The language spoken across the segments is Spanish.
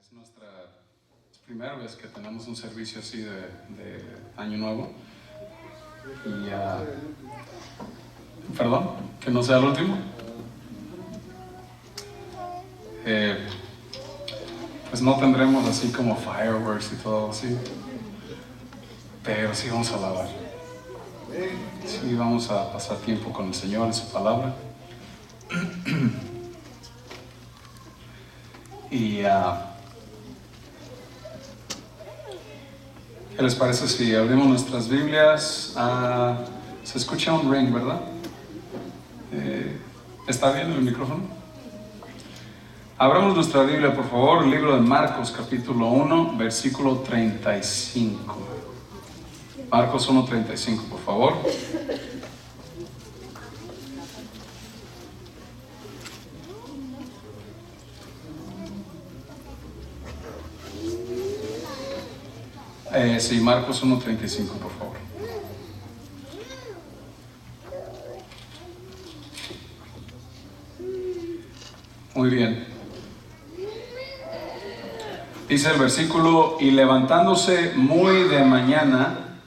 Es nuestra primera vez que tenemos un servicio así de Año Nuevo. Y, perdón, que no sea el último. Pues no tendremos así como fireworks y todo así, pero sí vamos a alabar. Sí vamos a pasar tiempo con el Señor en su palabra. Y ¿qué les parece si abrimos nuestras Biblias? Se escucha un ring, ¿verdad? ¿Está bien el micrófono? Abramos nuestra Biblia, por favor, el libro de Marcos, capítulo 1, versículo 35. Marcos 1:35, por favor. Sí, Marcos 1:35, por favor. Muy bien. Dice el versículo: y levantándose muy de mañana,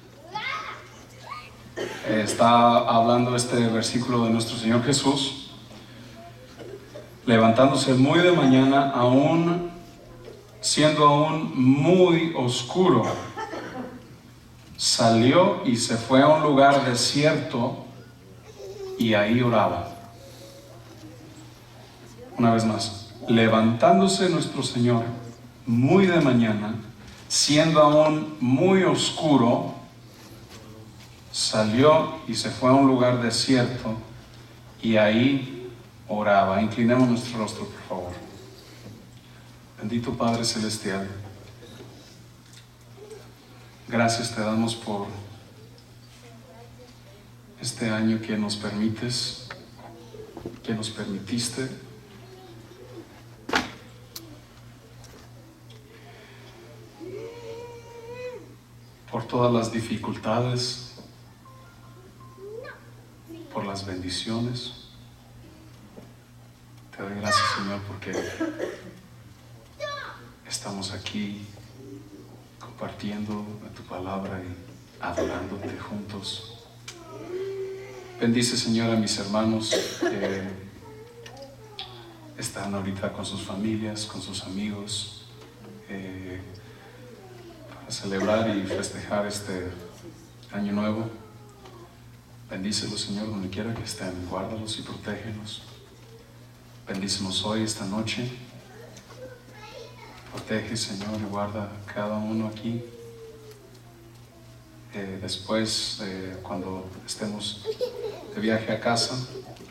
está hablando este versículo de nuestro Señor Jesús, levantándose muy de mañana, siendo aún muy oscuro, salió y se fue a un lugar desierto y ahí oraba. Una vez más, levantándose nuestro Señor muy de mañana, siendo aún muy oscuro, salió y se fue a un lugar desierto y ahí oraba. Inclinemos nuestro rostro, por favor. Bendito Padre Celestial, gracias te damos por este año que nos permites, que nos permitiste. Por todas las dificultades, por las bendiciones. Te doy gracias, Señor, porque estamos aquí compartiendo tu palabra y adorándote juntos. Bendice, Señor, a mis hermanos que están ahorita con sus familias, con sus amigos, para celebrar y festejar este año nuevo. Bendícelos, Señor, donde quiera que estén. Guárdalos y protégelos. Bendícenos hoy, esta noche. Protege, Señor, y guarda a cada uno aquí. Después, cuando estemos de viaje a casa,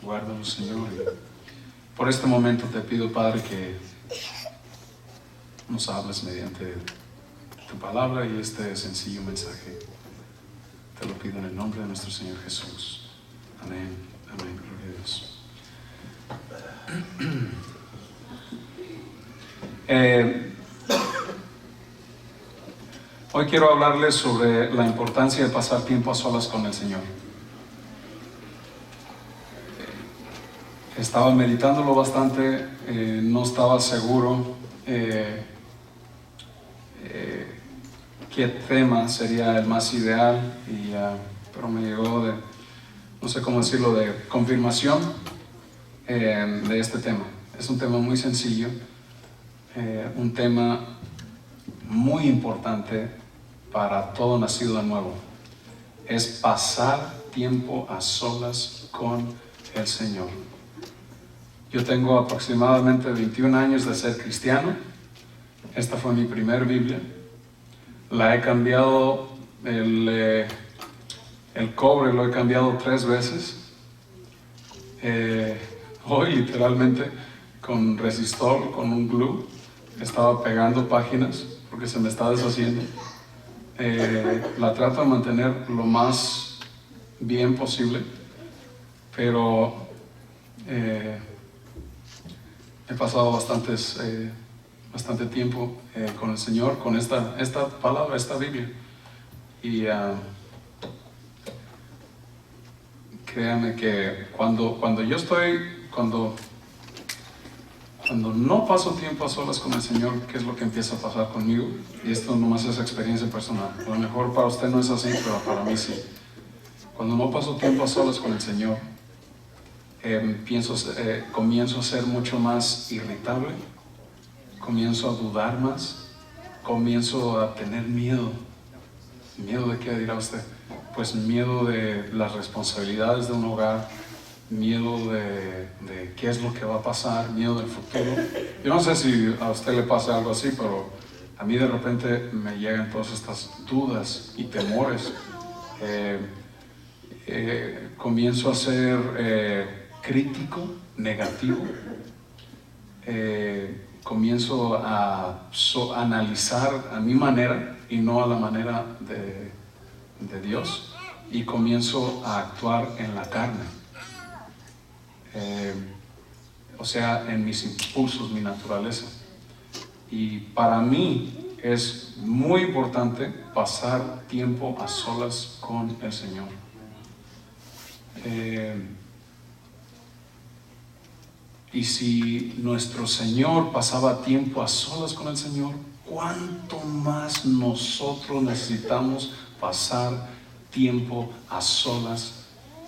guárdalos, Señor. Y por este momento te pido, Padre, que nos hables mediante tu palabra y este sencillo mensaje. Te lo pido en el nombre de nuestro Señor Jesús. Amén. Amén. Gloria a Dios. Hoy quiero hablarles sobre la importancia de pasar tiempo a solas con el Señor. Estaba meditándolo bastante, no estaba seguro qué tema sería el más ideal, pero me llegó no sé cómo decirlo, de confirmación de este tema. Es un tema muy sencillo, un tema muy importante para todo nacido de nuevo. Es pasar tiempo a solas con el Señor. Yo tengo aproximadamente 21 años de ser cristiano. Esta fue mi primer Biblia. La he cambiado, el cobre lo he cambiado 3 veces. Hoy literalmente con resistor, con un glue, estaba pegando páginas porque se me está deshaciendo. La trato de mantener lo más bien posible, pero he pasado bastante tiempo con el Señor, con esta palabra, esta Biblia. Y créanme que cuando Cuando no paso tiempo a solas con el Señor, ¿qué es lo que empieza a pasar conmigo? Y esto nomás es experiencia personal. A lo mejor para usted no es así, pero para mí sí. Cuando no paso tiempo a solas con el Señor, comienzo a ser mucho más irritable, comienzo a dudar más, comienzo a tener miedo. ¿Miedo de qué dirá usted? Pues miedo de las responsabilidades de un hogar, miedo de qué es lo que va a pasar, miedo del futuro. Yo no sé si a usted le pasa algo así, pero a mí de repente me llegan todas estas dudas y temores. Comienzo a ser crítico, negativo. Comienzo a analizar a mi manera y no a la manera de Dios, y comienzo a actuar en la carne. O sea, en mis impulsos, mi naturaleza. Y para mí es muy importante pasar tiempo a solas con el Señor. Y si nuestro Señor pasaba tiempo a solas con el Señor, ¿cuánto más nosotros necesitamos pasar tiempo a solas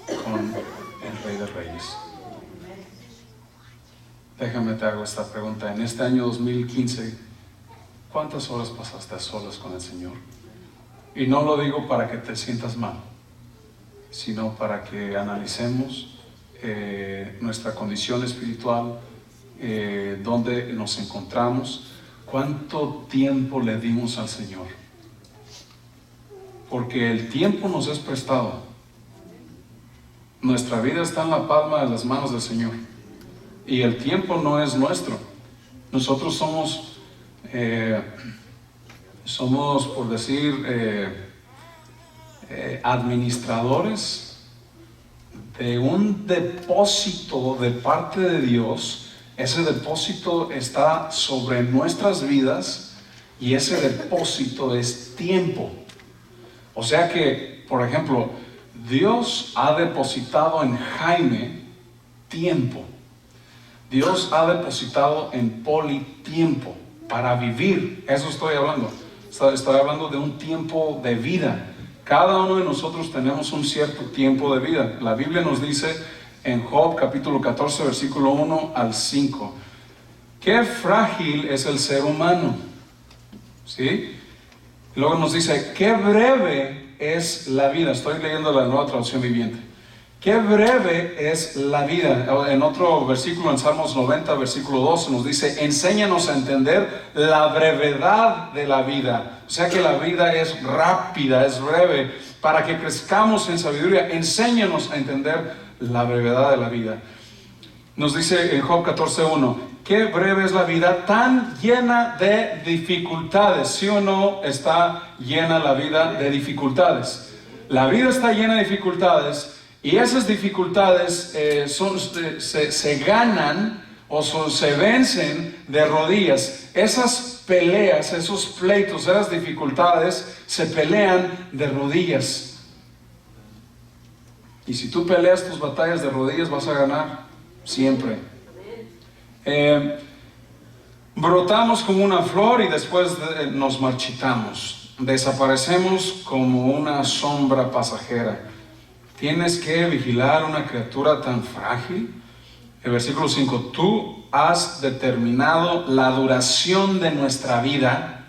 con el Rey de Reyes? Déjame te hago esta pregunta. En este año 2015, ¿cuántas horas pasaste a solas con el Señor? Y no lo digo para que te sientas mal, sino para que analicemos nuestra condición espiritual, dónde nos encontramos, cuánto tiempo le dimos al Señor. Porque el tiempo nos es prestado. Nuestra vida está en la palma de las manos del Señor. Y el tiempo no es nuestro. Nosotros somos, por decir, administradores de un depósito de parte de Dios. Ese depósito está sobre nuestras vidas y ese depósito es tiempo. O sea que, por ejemplo, Dios ha depositado en Jaime tiempo. Dios ha depositado en Poli tiempo para vivir. Eso estoy hablando. Estoy hablando de un tiempo de vida. Cada uno de nosotros tenemos un cierto tiempo de vida. La Biblia nos dice en Job capítulo 14, versículo 1 al 5. Qué frágil es el ser humano. ¿Sí? Luego nos dice, qué breve es la vida. Estoy leyendo la Nueva Traducción Viviente. Qué breve es la vida. En otro versículo, en Salmos 90, versículo 12, nos dice, enséñanos a entender la brevedad de la vida. O sea que la vida es rápida, es breve. Para que crezcamos en sabiduría, enséñanos a entender la brevedad de la vida. Nos dice en Job 14:1, qué breve es la vida, tan llena de dificultades. ¿Sí o no está llena la vida de dificultades? La vida está llena de dificultades. Y esas dificultades se ganan o se vencen de rodillas. Esas peleas, esos pleitos, esas dificultades se pelean de rodillas. Y si tú peleas tus batallas de rodillas, vas a ganar siempre. Brotamos como una flor y después nos marchitamos. Desaparecemos como una sombra pasajera. Tienes que vigilar una criatura tan frágil. El versículo 5, tú has determinado la duración de nuestra vida.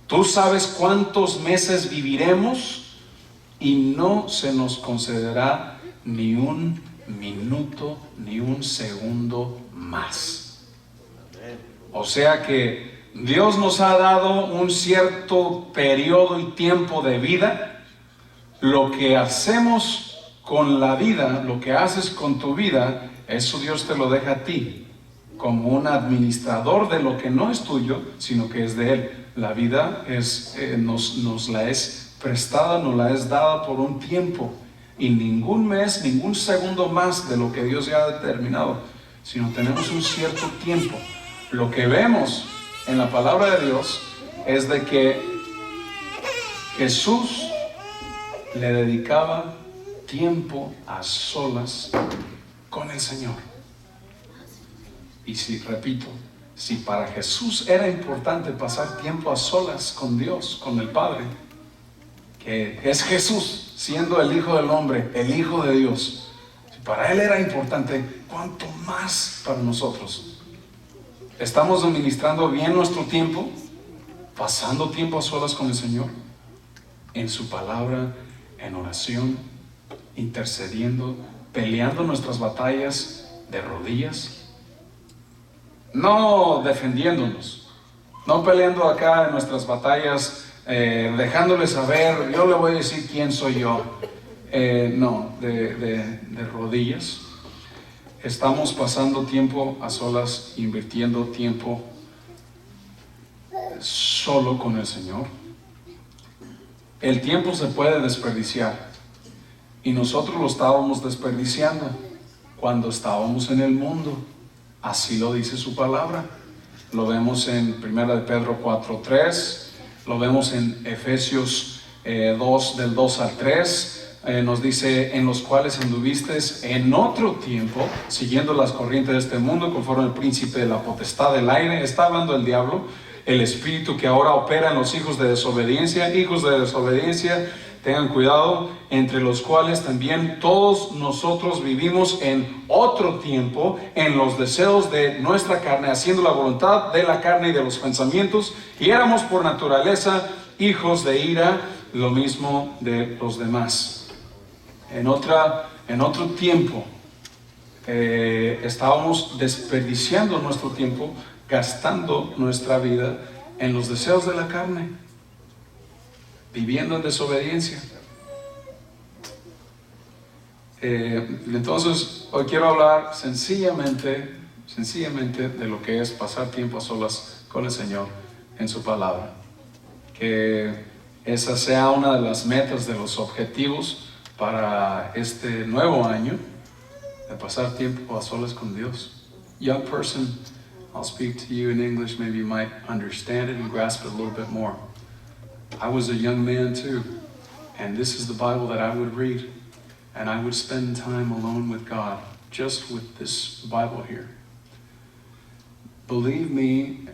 Tú sabes cuántos meses viviremos y no se nos concederá ni un minuto ni un segundo más. O sea que Dios nos ha dado un cierto periodo y tiempo de vida. Lo que hacemos con la vida, lo que haces con tu vida, eso Dios te lo deja a ti, como un administrador de lo que no es tuyo, sino que es de Él. La vida nos la es prestada, nos la es dada por un tiempo, y ningún mes, ningún segundo más de lo que Dios ya ha determinado, sino tenemos un cierto tiempo. Lo que vemos en la palabra de Dios es de que Jesús le dedicaba tiempo a solas con el Señor. Y si, repito, si para Jesús era importante pasar tiempo a solas con Dios, con el Padre, que es Jesús, siendo el Hijo del Hombre, el Hijo de Dios, si para Él era importante, ¿cuánto más para nosotros? ¿Estamos administrando bien nuestro tiempo? ¿Pasando tiempo a solas con el Señor? En su palabra, en oración, intercediendo, peleando nuestras batallas de rodillas. No defendiéndonos, no peleando acá en nuestras batallas, dejándole saber, yo le voy a decir quién soy yo. No, de rodillas. Estamos pasando tiempo a solas, invirtiendo tiempo solo con el Señor. El tiempo se puede desperdiciar y nosotros lo estábamos desperdiciando cuando estábamos en el mundo. Así lo dice su palabra. Lo vemos en 1 de Pedro 4:3, lo vemos en Efesios 2, del 2 al 3. Nos dice, en los cuales anduvisteis en otro tiempo, siguiendo las corrientes de este mundo, conforme al príncipe de la potestad del aire. Está hablando el diablo, el espíritu que ahora opera en los hijos de desobediencia. Hijos de desobediencia, tengan cuidado, entre los cuales también todos nosotros vivimos en otro tiempo, en los deseos de nuestra carne, haciendo la voluntad de la carne y de los pensamientos, y éramos por naturaleza hijos de ira, lo mismo de los demás. En otro tiempo estábamos desperdiciando nuestro tiempo, gastando nuestra vida en los deseos de la carne, viviendo en desobediencia. Entonces hoy quiero hablar sencillamente de lo que es pasar tiempo a solas con el Señor en su palabra. Que esa sea una de las metas, de los objetivos para este nuevo año, de pasar tiempo a solas con Dios. Young person, I'll speak to you in English, maybe you might understand it and grasp it a little bit more. I was a young man too, and this is the Bible that I would read, and I would spend time alone with God, just with this Bible here. Believe me,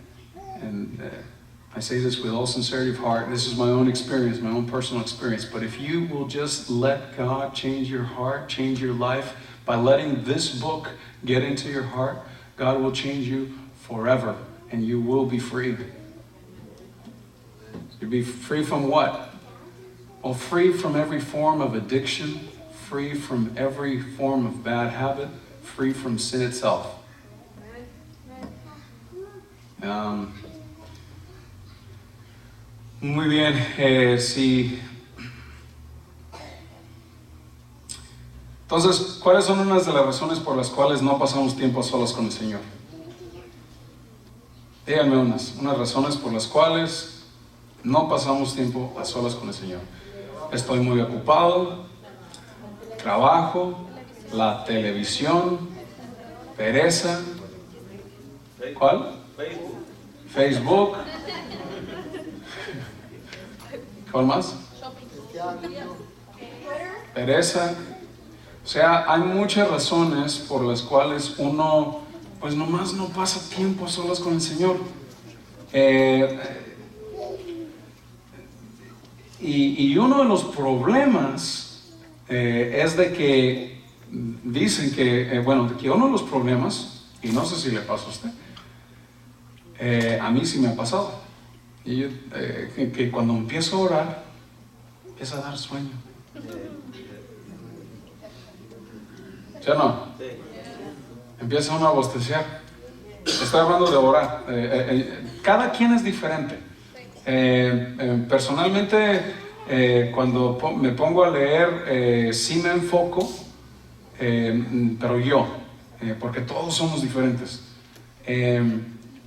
and I say this with all sincerity of heart, this is my own experience, my own personal experience, but if you will just let God change your heart, change your life, by letting this book get into your heart, God will change you forever, and you will be free. You'll be free from what? Well, free from every form of addiction, free from every form of bad habit, free from sin itself. Muy bien, sí. Entonces, ¿cuáles son unas de las razones por las cuales no pasamos tiempo a solas con el Señor? Díganme unas razones por las cuales no pasamos tiempo a solas con el Señor. Estoy muy ocupado, trabajo, la televisión, pereza. ¿Cuál? Facebook. ¿Cuál más? Pereza. O sea, hay muchas razones por las cuales uno, pues nomás no pasa tiempo a solas con el Señor. Y uno de los problemas es de que dicen que, que uno de los problemas, y no sé si le pasa a usted, a mí sí me ha pasado, y que cuando empiezo a orar, empieza a dar sueño. ¿Sí o no? Empieza uno a bostecear. Estoy hablando de orar. Cada quien es diferente. Personalmente, cuando me pongo a leer, sí me enfoco, pero porque todos somos diferentes.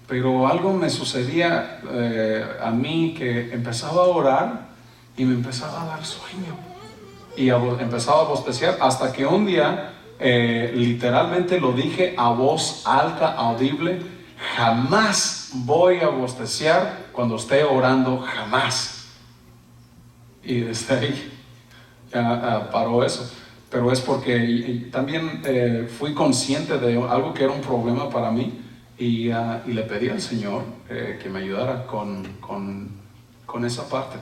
Pero algo me sucedía a mí, que empezaba a orar y me empezaba a dar sueño. Y empezaba a bostecear hasta que un día, literalmente lo dije a voz alta, audible: jamás voy a bostecear cuando esté orando, jamás. Y desde ahí ya paró eso. Pero es porque también fui consciente de algo que era un problema para mí, y le pedí al Señor que me ayudara con esa parte.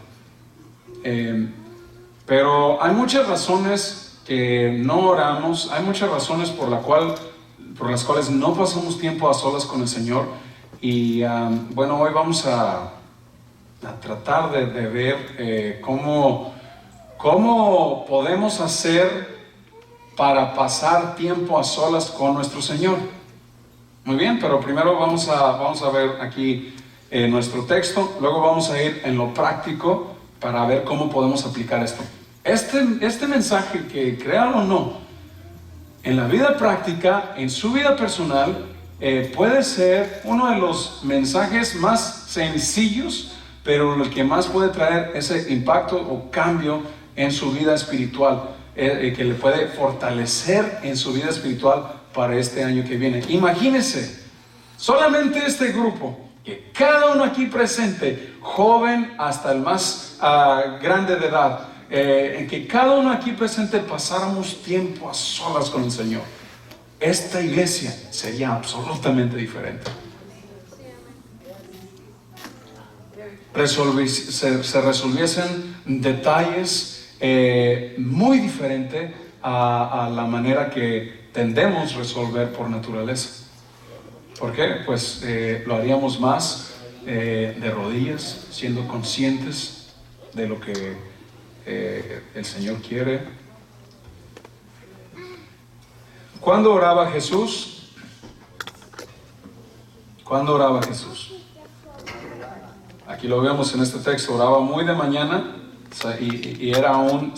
Pero hay muchas razones que no oramos, hay muchas razones por las cuales no pasamos tiempo a solas con el Señor. Y bueno, hoy vamos a tratar de ver cómo podemos hacer para pasar tiempo a solas con nuestro Señor. Muy bien, pero primero vamos a ver aquí nuestro texto, luego vamos a ir en lo práctico para ver cómo podemos aplicar esto. Este mensaje, que créanlo o no, en la vida práctica, en su vida personal, puede ser uno de los mensajes más sencillos, pero el que más puede traer ese impacto o cambio en su vida espiritual, que le puede fortalecer en su vida espiritual para este año que viene. Imagínense, solamente este grupo, que cada uno aquí presente, joven hasta el más grande de edad, en que cada uno aquí presente pasáramos tiempo a solas con el Señor, esta iglesia sería absolutamente diferente. Se resolviesen detalles muy diferentes a la manera que tendemos a resolver por naturaleza. ¿Por qué? Pues lo haríamos más de rodillas, siendo conscientes de lo que el Señor quiere. ¿Cuándo oraba Jesús? ¿Cuándo oraba Jesús? Aquí lo vemos en este texto. Oraba muy de mañana, o sea, y era aún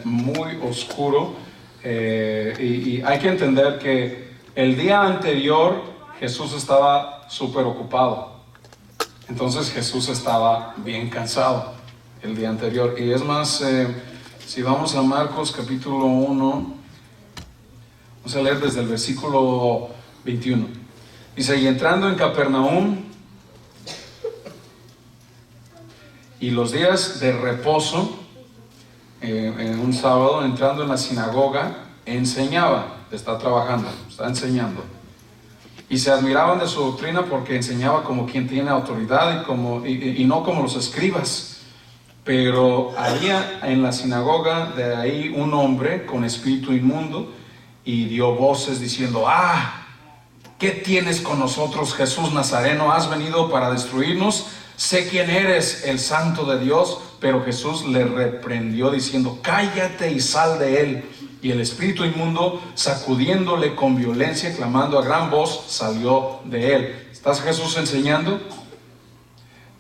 muy oscuro. Y hay que entender que el día anterior Jesús estaba súper ocupado. Entonces Jesús estaba bien cansado el día anterior. Y es más, si vamos a Marcos capítulo 1, vamos a leer desde el versículo 21. Dice: y entrando en Capernaum, y los días de reposo, en un sábado, entrando en la sinagoga, enseñaba. Está trabajando, está enseñando. Y se admiraban de su doctrina, porque enseñaba como quien tiene autoridad y no como los escribas. Pero había en la sinagoga de ahí un hombre con espíritu inmundo, y dio voces diciendo: ¿qué tienes con nosotros, Jesús Nazareno? ¿Has venido para destruirnos? Sé quién eres, el Santo de Dios. Pero Jesús le reprendió diciendo: cállate y sal de él. Y el espíritu inmundo, sacudiéndole con violencia, clamando a gran voz, salió de él. ¿Está Jesús enseñando?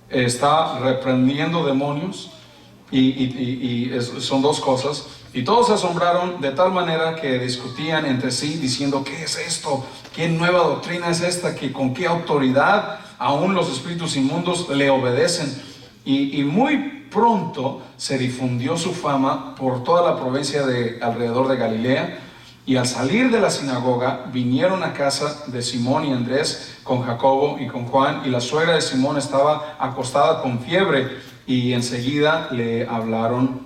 Está reprendiendo demonios. Son dos cosas. Y todos se asombraron de tal manera que discutían entre sí, diciendo: ¿qué es esto? ¿Qué nueva doctrina es esta? ¿Con qué autoridad aún los espíritus inmundos le obedecen? Y muy pronto se difundió su fama por toda la provincia de alrededor de Galilea. Y al salir de la sinagoga, vinieron a casa de Simón y Andrés con Jacobo y con Juan. Y la suegra de Simón estaba acostada con fiebre, y enseguida le hablaron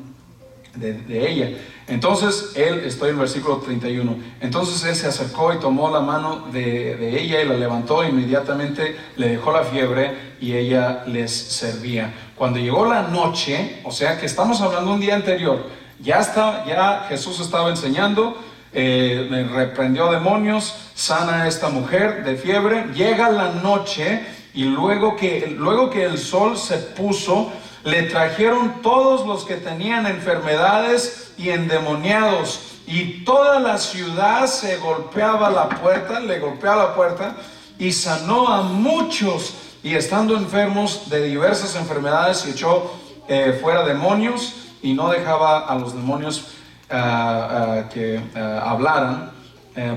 de ella. Entonces estoy en el versículo 31. Entonces él se acercó y tomó la mano de ella y la levantó. Inmediatamente le dejó la fiebre y ella les servía. Cuando llegó la noche, o sea que estamos hablando un día anterior, ya Jesús estaba enseñando, reprendió demonios, sana a esta mujer de fiebre. Llega la noche, y luego que el sol se puso, le trajeron todos los que tenían enfermedades y endemoniados, y toda la ciudad le golpeaba la puerta, y sanó a muchos, y estando enfermos de diversas enfermedades, echó fuera demonios, y no dejaba a los demonios que hablaran,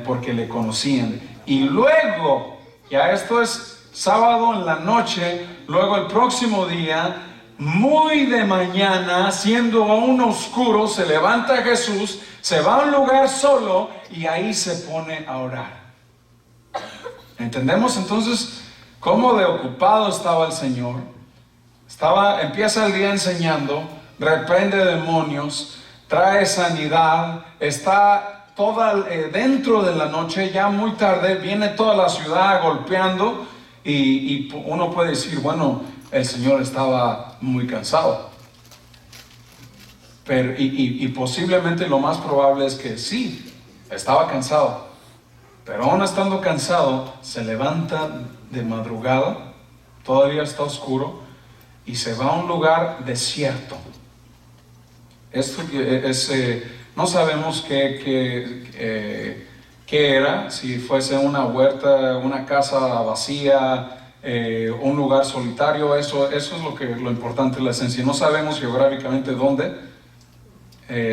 porque le conocían. Y luego, ya esto es sábado en la noche, luego el próximo día, muy de mañana, siendo aún oscuro, se levanta Jesús, se va a un lugar solo, y ahí se pone a orar. ¿Entendemos entonces cómo de ocupado estaba el Señor? Empieza el día enseñando, reprende demonios, trae sanidad, está dentro de la noche, ya muy tarde, viene toda la ciudad golpeando y uno puede decir, bueno, el Señor estaba muy cansado. Pero, y posiblemente lo más probable es que sí, estaba cansado. Pero aún estando cansado, se levanta de madrugada, todavía está oscuro, y se va a un lugar desierto. Esto no sabemos qué era, si fuese una huerta, una casa vacía, un lugar solitario. Eso es lo importante, la esencia. No sabemos geográficamente dónde,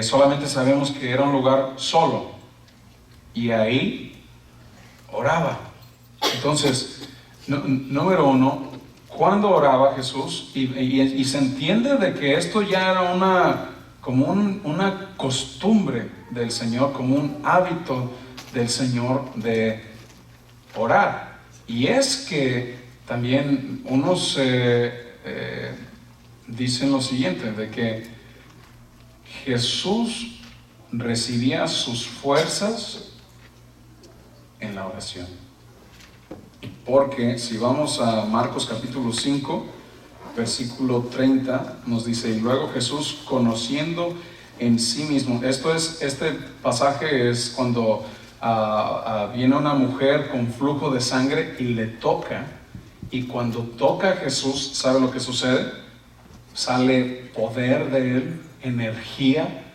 solamente sabemos que era un lugar solo, y ahí oraba. Entonces, número uno, cuando oraba Jesús, y se entiende de que esto ya era como una costumbre del Señor, como un hábito del Señor de orar. Y es que también unos dicen lo siguiente, de que Jesús recibía sus fuerzas en la oración. Porque si vamos a Marcos capítulo 5, versículo 30, nos dice: y luego Jesús, conociendo en sí mismo. Este pasaje es cuando viene una mujer con flujo de sangre y le toca, y cuando toca a Jesús, ¿sabe lo que sucede? Sale poder de él, energía,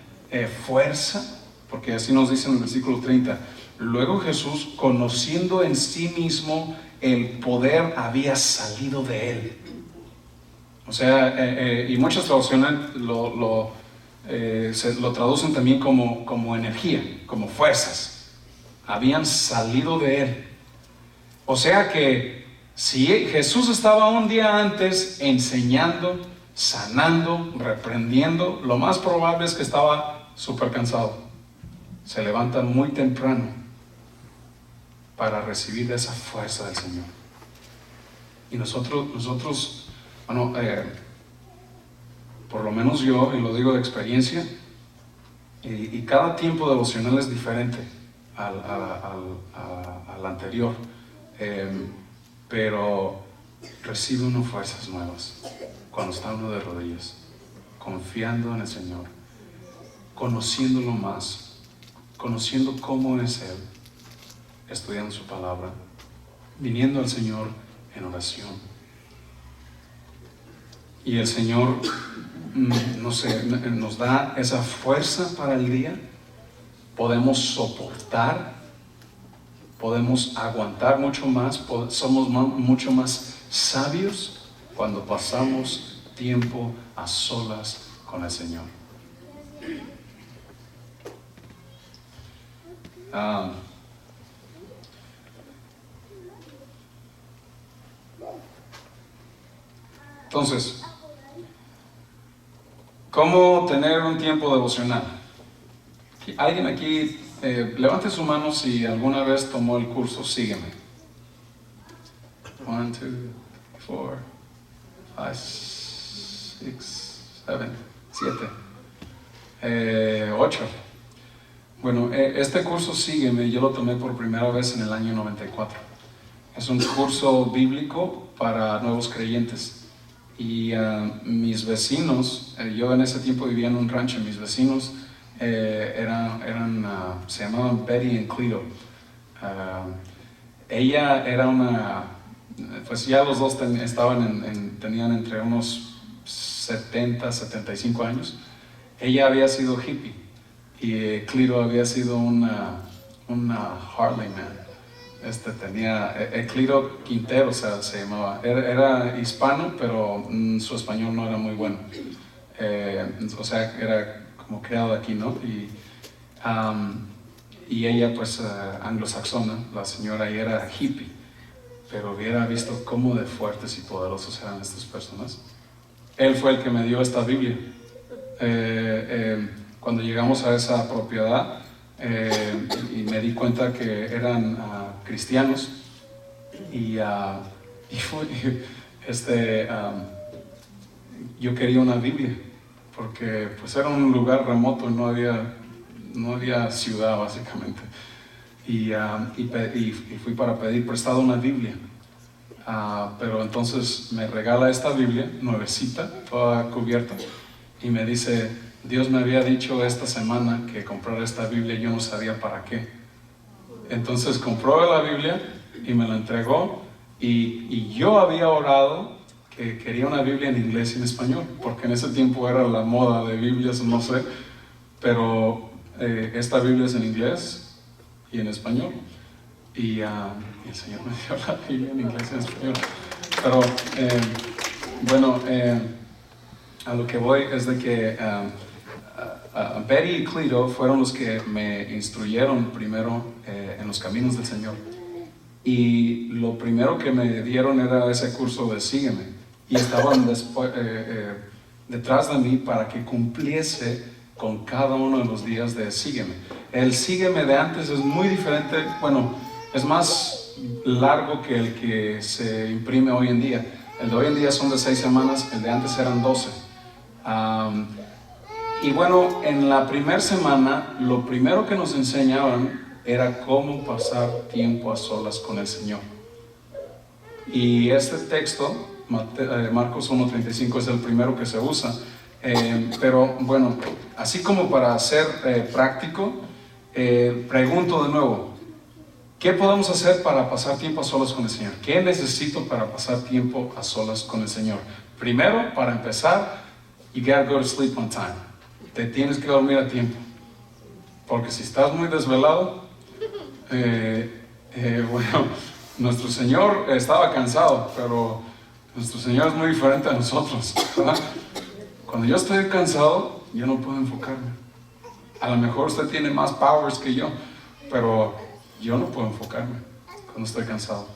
fuerza, porque así nos dice en el versículo 30. Luego Jesús, conociendo en sí mismo, el poder había salido de él. O sea, y muchas traducciones lo traducen también como energía, como fuerzas. Habían salido de él. O sea que si Jesús estaba un día antes enseñando, sanando, reprendiendo, lo más probable es que estaba súper cansado. Se levanta muy temprano para recibir esa fuerza del Señor. Y nosotros bueno, por lo menos yo, y lo digo de experiencia, y cada tiempo devocional es diferente al anterior, pero recibe uno fuerzas nuevas cuando está uno de rodillas, confiando en el Señor, conociéndolo más, conociendo cómo es Él, estudiando su palabra, viniendo al Señor en oración. Y el Señor, no sé, nos da esa fuerza para el día. Podemos soportar, podemos aguantar mucho más, somos mucho más sabios cuando pasamos tiempo a solas con el Señor. Entonces, ¿cómo tener un tiempo devocional? ¿Alguien aquí, levante su mano si alguna vez tomó el curso Sígueme? 1, 2, 4, 5, 6, 7, 8. Bueno, este curso Sígueme yo lo tomé por primera vez en el año 94. Es un curso bíblico para nuevos creyentes. Y mis vecinos, yo en ese tiempo vivía en un rancho, mis vecinos se llamaban Betty y Cleo. Ella era pues ya los dos tenían entre unos 70, 75 años. Ella había sido hippie y Cleo había sido una Harley Man. Tenía Clero Quintero, o sea, se llamaba. Era hispano, pero su español no era muy bueno. O sea, era como creado aquí, ¿no? Y ella, pues, anglosaxona, la señora, y era hippie. Pero hubiera visto cómo de fuertes y poderosos eran estas personas. Él fue el que me dio esta Biblia. Cuando llegamos a esa propiedad, y me di cuenta que eran cristianos, yo quería una Biblia porque pues era un lugar remoto y no había no había ciudad básicamente. Y fui para pedir prestada una Biblia. Pero entonces me regala esta Biblia, nuevecita, toda cubierta, y me dice: Dios me había dicho esta semana que comprara esta Biblia, yo no sabía para qué. Entonces compró la Biblia y me la entregó, y yo había orado que quería una Biblia en inglés y en español, porque en ese tiempo era la moda de Biblias, no sé, pero esta Biblia es en inglés y en español. Y el Señor me dio la Biblia en inglés y en español. Pero bueno, a lo que voy es de que Betty y Cleo fueron los que me instruyeron primero en los caminos del Señor. Y lo primero que me dieron era ese curso de Sígueme. Y estaban detrás de mí para que cumpliese con cada uno de los días de Sígueme. El Sígueme de antes es muy diferente, bueno, es más largo que el que se imprime hoy en día. El de hoy en día son de 6 semanas, el de antes eran 12. Y bueno, en la primera semana, lo primero que nos enseñaban era cómo pasar tiempo a solas con el Señor. Y este texto, Marcos 1:35, es el primero que se usa. Pero bueno, así como para ser práctico, pregunto de nuevo: ¿qué podemos hacer para pasar tiempo a solas con el Señor? ¿Qué necesito para pasar tiempo a solas con el Señor? Primero, para empezar, you gotta go to sleep on time. Te tienes que dormir a tiempo. Porque si estás muy desvelado, bueno, nuestro Señor estaba cansado, pero nuestro Señor es muy diferente a nosotros, ¿verdad? Cuando yo estoy cansado, yo no puedo enfocarme. A lo mejor usted tiene más powers que yo, pero yo no puedo enfocarme cuando estoy cansado.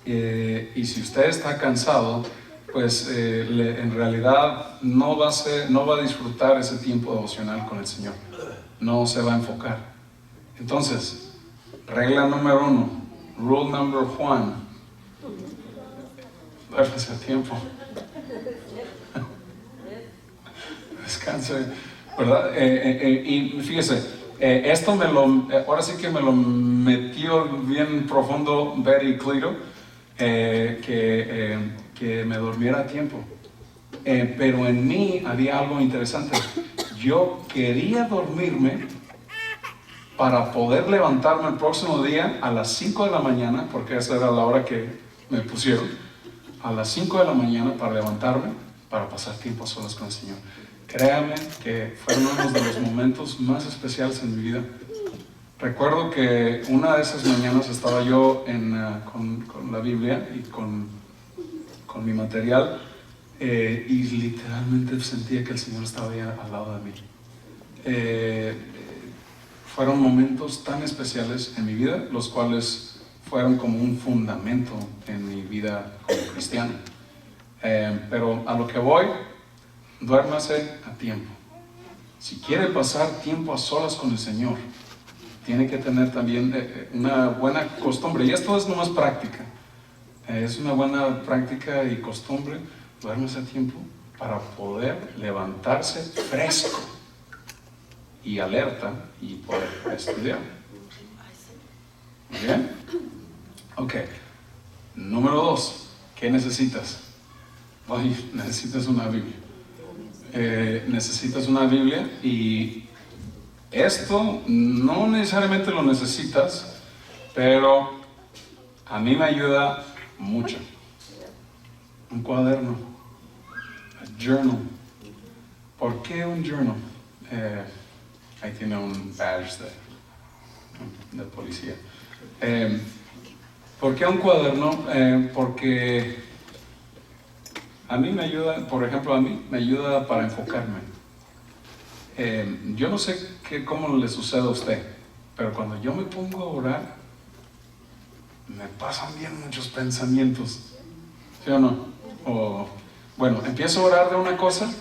Y si usted está cansado, pues en realidad no va a disfrutar ese tiempo devocional con el Señor. No se va a enfocar. Entonces, regla número 1, rule number 1, duérmese a tiempo. Descanse, ¿verdad? Y fíjese, esto ahora sí que me lo metió bien profundo Betty Cleo, que me durmiera a tiempo. Pero en mí había algo interesante. Yo quería dormirme para poder levantarme el próximo día a las 5 de la mañana, porque esa era la hora que me pusieron, a las 5 de la mañana para levantarme, para pasar tiempo a solas con el Señor. Créame que fueron uno de los momentos más especiales en mi vida. Recuerdo que una de esas mañanas estaba yo con la Biblia y con mi material, y literalmente sentía que el Señor estaba ahí al lado de mí. Fueron momentos tan especiales en mi vida, los cuales fueron como un fundamento en mi vida como cristiano. Pero a lo que voy, duérmase a tiempo. Si quiere pasar tiempo a solas con el Señor, tiene que tener también una buena costumbre. Y esto es nomás práctica. Es una buena práctica y costumbre, duérmase a tiempo para poder levantarse fresco y alerta y poder estudiar. ¿Muy bien? Ok. Número 2. ¿Qué necesitas? Oye, necesitas una Biblia. Necesitas una Biblia, y esto no necesariamente lo necesitas, pero a mí me ayuda mucho. Un cuaderno, a journal. ¿Por qué un journal? Ahí tiene un badge de policía. ¿Por qué un cuaderno? Porque a mí me ayuda, por ejemplo, a mí me ayuda para enfocarme. Yo no sé cómo le sucede a usted, pero cuando yo me pongo a orar, me pasan bien muchos pensamientos, ¿sí o no? Bueno, empiezo a orar de una cosa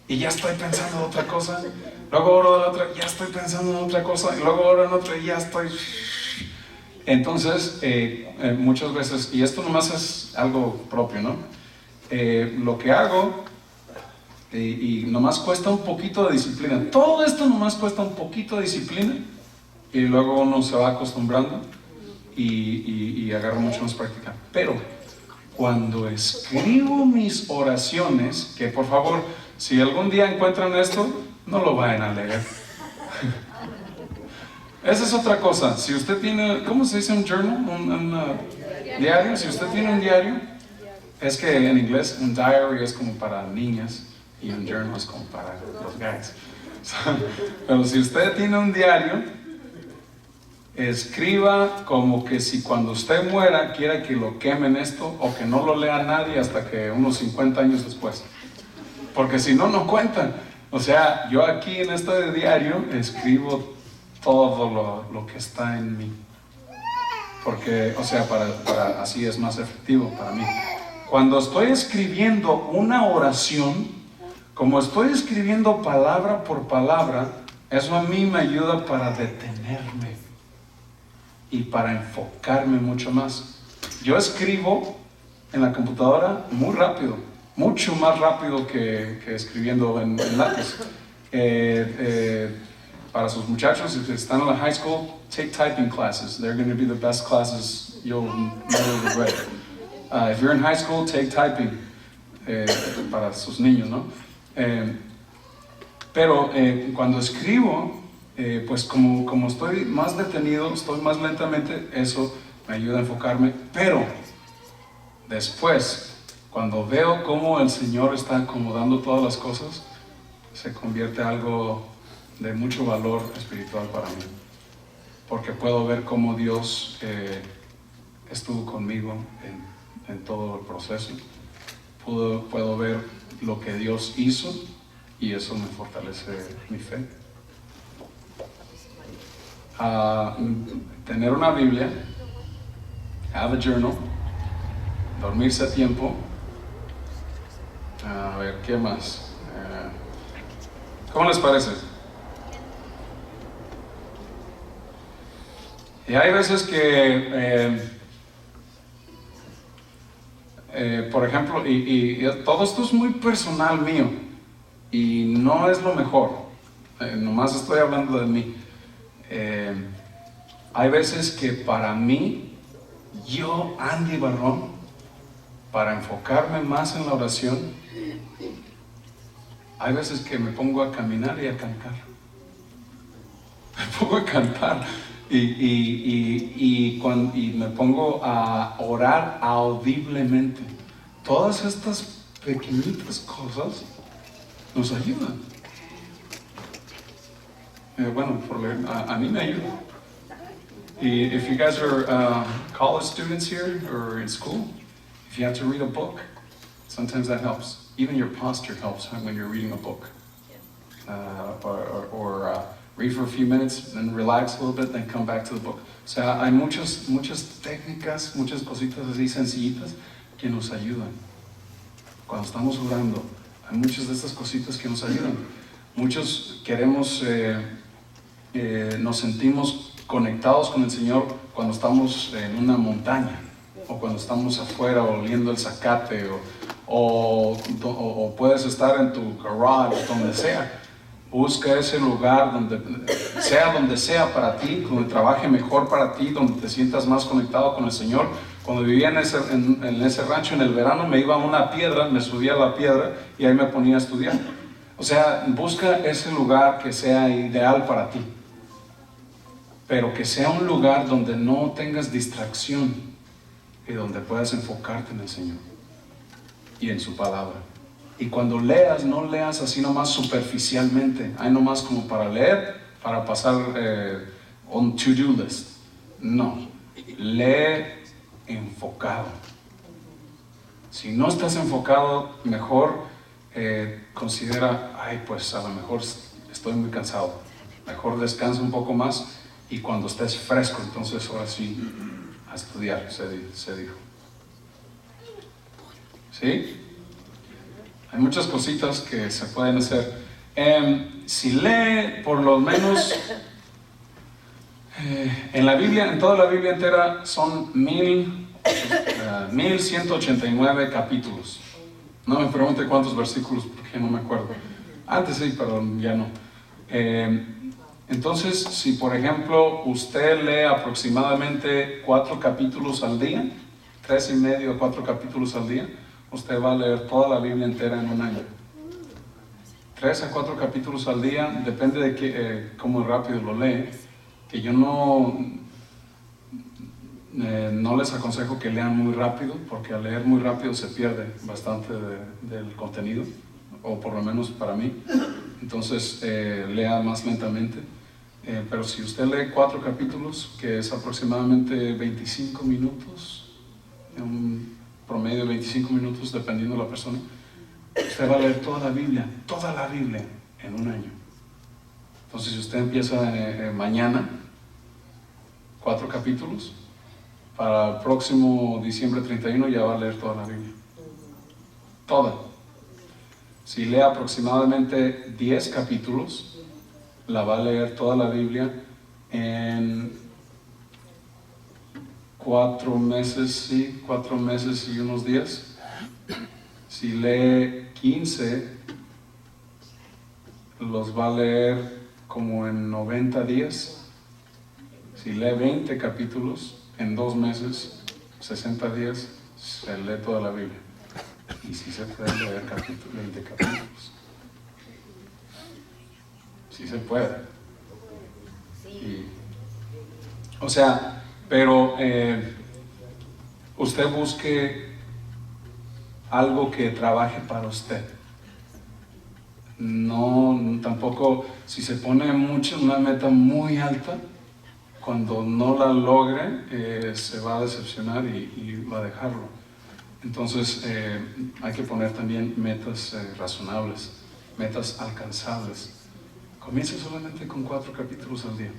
y ya estoy pensando en otra cosa, luego oro de la otra, ya estoy pensando en otra cosa, y luego oro en otra y ya estoy... Entonces, muchas veces, y esto nomás es algo propio, ¿no? Lo que hago Y nomás cuesta un poquito de disciplina. Todo esto nomás cuesta un poquito de disciplina y luego uno se va acostumbrando y agarra mucho más práctica. Pero cuando escribo mis oraciones, que por favor, si algún día encuentran esto, no lo vayan a leer. Esa es otra cosa. Si usted tiene, ¿cómo se dice un journal? Un diario. Si usted tiene un diario, es que en inglés un diary es como para niñas y un journal es como para los guys. Pero si usted tiene un diario, escriba como que si cuando usted muera quiera que lo quemen esto o que no lo lea nadie hasta que unos 50 años después. Porque si no, no cuentan. O sea, yo aquí en este diario escribo todo lo que está en mí. Porque, o sea, así es más efectivo para mí. Cuando estoy escribiendo una oración, como estoy escribiendo palabra por palabra, eso a mí me ayuda para detenerme y para enfocarme mucho más. Yo escribo en la computadora muy rápido, mucho más rápido que escribiendo en lápiz. Para sus muchachos, si están en la high school, take typing classes. They're going to be the best classes you'll never regret. If you're in high school, take typing. Para sus niños, ¿no? Pero cuando escribo, pues como estoy más detenido, estoy más lentamente, eso me ayuda a enfocarme. Pero después, cuando veo cómo el Señor está acomodando todas las cosas, se convierte en algo de mucho valor espiritual para mí, porque puedo ver cómo Dios estuvo conmigo en todo el proceso. Puedo ver lo que Dios hizo y eso me fortalece mi fe. Tener una Biblia, have a journal, dormirse a tiempo. A ver, ¿qué más? ¿Cómo les parece? Y hay veces que, por ejemplo, y todo esto es muy personal mío y no es lo mejor, nomás estoy hablando de mí. Hay veces que para mí, yo, Andy Barrón, para enfocarme más en la oración, hay veces que me pongo a caminar y a cantar. Me pongo a cantar. Y me pongo a orar audiblemente. Todas estas pequeñitas cosas nos ayudan. Bueno, a mí me ayuda. If you guys are college students here or in school, if you have to read a book, sometimes that helps. Even your posture helps when you're reading a book. Or read for a few minutes, then relax a little bit, then come back to the book. O sea, hay muchas técnicas, muchas cositas así sencillitas que nos ayudan. Cuando estamos orando, hay muchas de estas cositas que nos ayudan. Muchos queremos, nos sentimos conectados con el Señor cuando estamos en una montaña, o cuando estamos afuera oliendo el zacate, o puedes estar en tu garage, donde sea. Busca ese lugar donde sea para ti, donde trabaje mejor para ti, donde te sientas más conectado con el Señor. Cuando vivía en ese rancho en el verano, me iba a una piedra, me subía a la piedra y ahí me ponía a estudiar. O sea, busca ese lugar que sea ideal para ti, pero que sea un lugar donde no tengas distracción y donde puedas enfocarte en el Señor y en su palabra. Y cuando leas, no leas así nomás superficialmente, hay nomás como para leer, para pasar on to-do list. No, lee enfocado. Si no estás enfocado, mejor considera, pues a lo mejor estoy muy cansado, mejor descansa un poco más y cuando estés fresco, entonces ahora sí a estudiar, se dijo. ¿Sí? Hay muchas cositas que se pueden hacer. Si lee por lo menos en la Biblia, en toda la Biblia entera son 1189 capítulos. No me pregunte cuántos versículos porque no me acuerdo. Antes sí, pero ya no. Entonces, si por ejemplo usted lee aproximadamente 4 capítulos al día, 3 y medio a 4 capítulos al día, usted va a leer toda la Biblia entera en un año. 3 a 4 capítulos al día, depende de cómo rápido lo lee, que yo no les aconsejo que lean muy rápido, porque al leer muy rápido se pierde bastante del contenido, o por lo menos para mí. Entonces lea más lentamente. Pero si usted lee 4 capítulos, que es aproximadamente 25 minutos, en un promedio de 25 minutos dependiendo de la persona, usted va a leer toda la Biblia en un año. Entonces si usted empieza mañana 4 capítulos, para el próximo diciembre 31 ya va a leer toda la Biblia. Toda. Si lee aproximadamente 10 capítulos, la va a leer toda la Biblia en 4 meses, sí, 4 meses y unos días. Si lee 15, los va a leer como en 90 días. Si lee 20 capítulos, en 2 meses, 60 días, se lee toda la Biblia. Y si se puede leer 20 capítulos. Sí se puede. O sea, pero usted busque algo que trabaje para usted. No, tampoco, si se pone una meta muy alta, cuando no la logre, se va a decepcionar y va a dejarlo. Entonces, hay que poner también metas razonables, metas alcanzables. Comience solamente con 4 capítulos al día.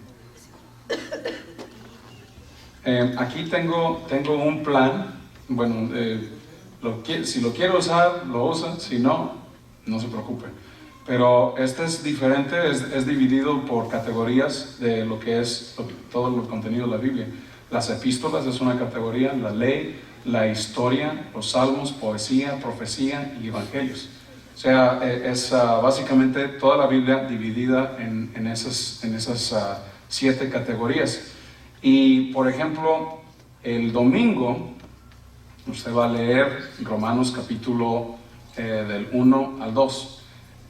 Aquí tengo un plan. Bueno, si lo quiero usar, lo usa. Si no, no se preocupe. Pero este es diferente, es dividido por categorías de lo que es todo el contenido de la Biblia. Las epístolas es una categoría, la ley, la historia, los salmos, poesía, profecía y evangelios. O sea, es básicamente toda la Biblia dividida en esas 7 categorías. Y, por ejemplo, el domingo usted va a leer Romanos capítulo del 1 al 2.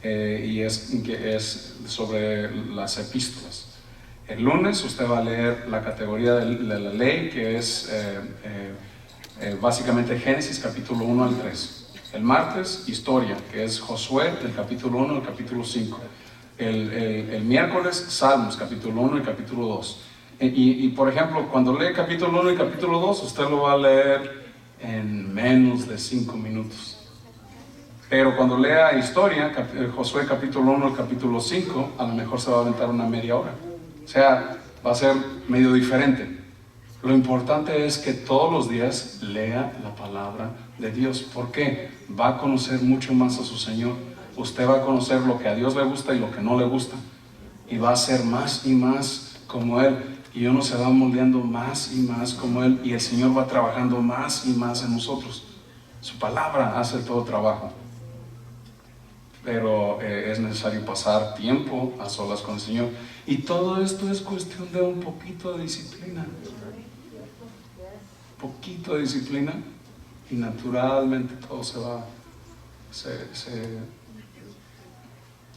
Y es sobre las epístolas. El lunes usted va a leer la categoría de la ley, que es básicamente Génesis capítulo 1 al 3. El martes, historia, que es Josué del capítulo 1 al capítulo 5. El miércoles, Salmos capítulo 1 y capítulo 2. Y por ejemplo, cuando lee capítulo 1 y capítulo 2, usted lo va a leer en menos de 5 minutos. Pero cuando lea historia, Josué capítulo 1 al capítulo 5, a lo mejor se va a aventar una media hora. O sea, va a ser medio diferente. Lo importante es que todos los días lea la palabra de Dios. ¿Por qué? Va a conocer mucho más a su Señor. Usted va a conocer lo que a Dios le gusta y lo que no le gusta. Y va a ser más y más como Él. Y uno se va moldeando más y más como Él. Y el Señor va trabajando más y más en nosotros. Su palabra hace todo trabajo. Pero es necesario pasar tiempo a solas con el Señor. Y todo esto es cuestión de un poquito de disciplina. Poquito de disciplina y naturalmente todo se va,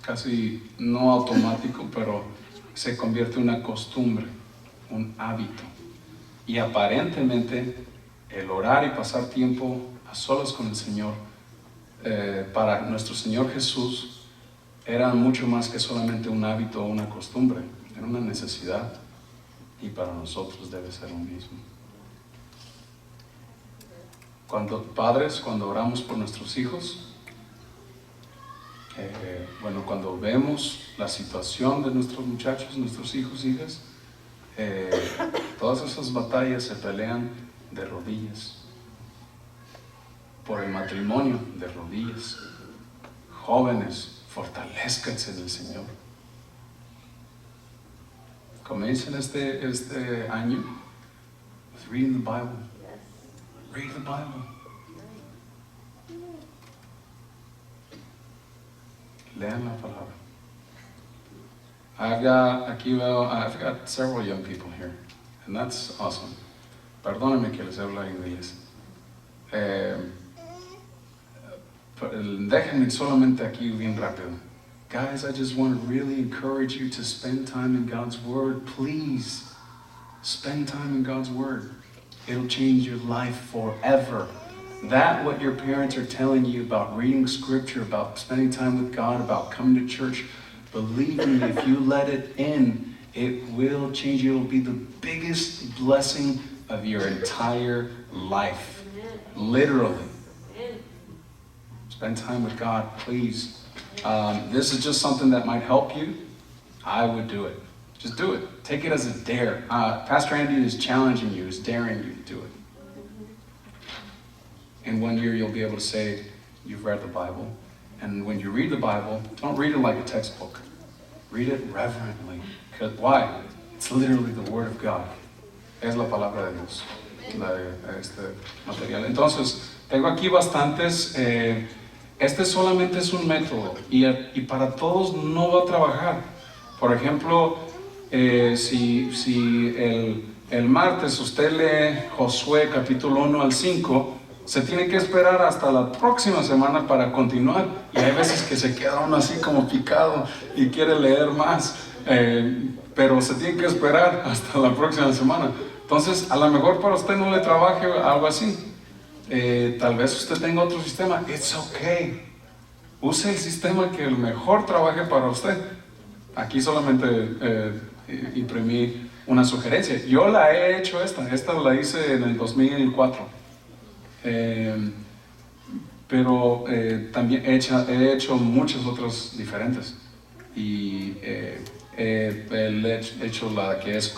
casi no automático, pero se convierte en una costumbre, un hábito. Y aparentemente el orar y pasar tiempo a solas con el Señor, para nuestro Señor Jesús, era mucho más que solamente un hábito o una costumbre, era una necesidad, y para nosotros debe ser lo mismo. Cuando oramos por nuestros hijos, cuando vemos la situación de nuestros muchachos, nuestros hijos, hijas, todas esas batallas se pelean de rodillas. Por el matrimonio, de rodillas. Jóvenes, fortalezcanse en el Señor. Comiencen este año with reading the Bible. Read the Bible. Lean la palabra. I've got several young people here, and that's awesome. Perdónenme que les hablo inglés. Déjenme solamente aquí bien rápido. Guys, I just want to really encourage you to spend time in God's Word. Please, spend time in God's Word. It'll change your life forever. That what your parents are telling you about reading Scripture, about spending time with God, about coming to church, believe me, if you let it in, it will change you. It'll be the biggest blessing of your entire life. Literally. Spend time with God, please. This is just something that might help you. I would do it. Just do it. Take it as a dare. Pastor Andy is challenging you, is daring you to do it. In 1 year, you'll be able to say you've read the Bible. And when you read the Bible, don't read it like a textbook. Read it reverently. Why? It's literally the Word of God. Es la palabra de Dios. Este material. Entonces, tengo aquí bastantes. Este solamente es un método y para todos no va a trabajar. Por ejemplo, si el martes usted lee Josué capítulo 1 al 5, se tiene que esperar hasta la próxima semana para continuar. Y hay veces que se queda uno así como picado y quiere leer más, pero se tiene que esperar hasta la próxima semana. Entonces, a lo mejor para usted no le trabaje algo así. Tal vez usted tenga otro sistema. It's okay. Use el sistema que el mejor trabaje para usted. Aquí solamente imprimí una sugerencia. Yo la he hecho esta la hice en el 2004. Pero también he hecho muchas otras diferentes. Y he hecho la que es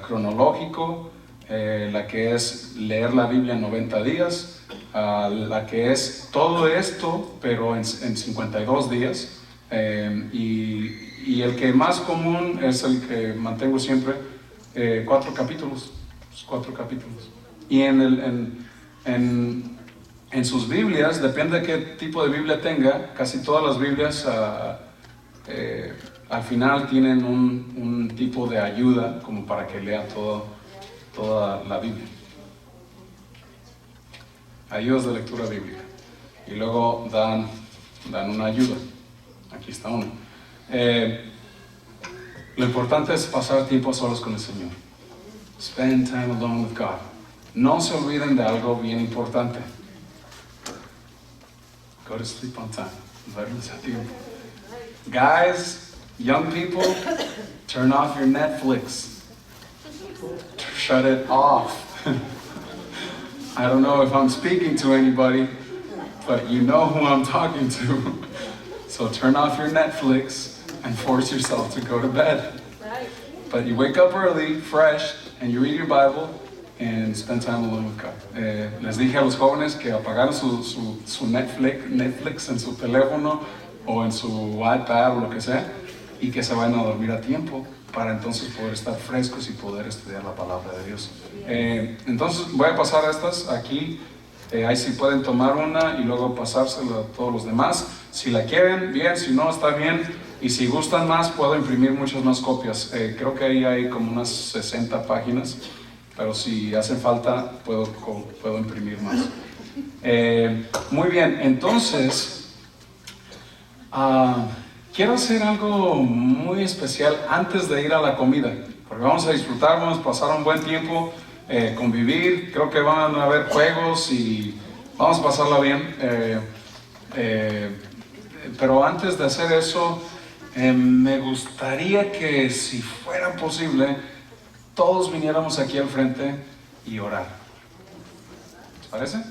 cronológico, la que es leer la Biblia en 90 días, la que es todo esto, pero en 52 días. Y el que más común es el que mantengo siempre, 4 capítulos. 4 capítulos. Y en sus Biblias, depende de qué tipo de Biblia tenga, casi todas las Biblias al final tienen un tipo de ayuda como para que lea toda la Biblia. Ayudas de lectura bíblica. Y luego dan una ayuda. Aquí está una. Lo importante es pasar tiempo solos con el Señor. Spend time alone with God. No se olviden de algo bien importante. Go to sleep on time. Duérmense a tiempo. Guys, young people, turn off your Netflix. Shut it off. I don't know if I'm speaking to anybody, but you know who I'm talking to. So turn off your Netflix and force yourself to go to bed. But you wake up early, fresh, and you read your Bible and spend time alone with God. Les dije a los jóvenes que apagaran su Netflix en su teléfono o en su iPad o lo que sea, y que se vayan a dormir a tiempo para entonces poder estar frescos y poder estudiar la palabra de Dios. Entonces voy a pasar a estas aquí. Ahí sí pueden tomar una y luego pasársela a todos los demás. Si la quieren, bien; si no, está bien. Y si gustan más, puedo imprimir muchas más copias. Creo que ahí hay como unas 60 páginas, pero si hace falta, puedo imprimir más. Muy bien, entonces, quiero hacer algo muy especial antes de ir a la comida, porque vamos a disfrutar, vamos a pasar un buen tiempo, convivir. Creo que van a haber juegos y vamos a pasarla bien. Pero antes de hacer eso, me gustaría que, si fuera posible, todos viniéramos aquí al frente y orar. ¿Les parece?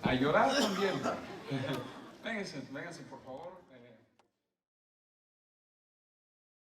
A llorar también. Vénganse, por favor.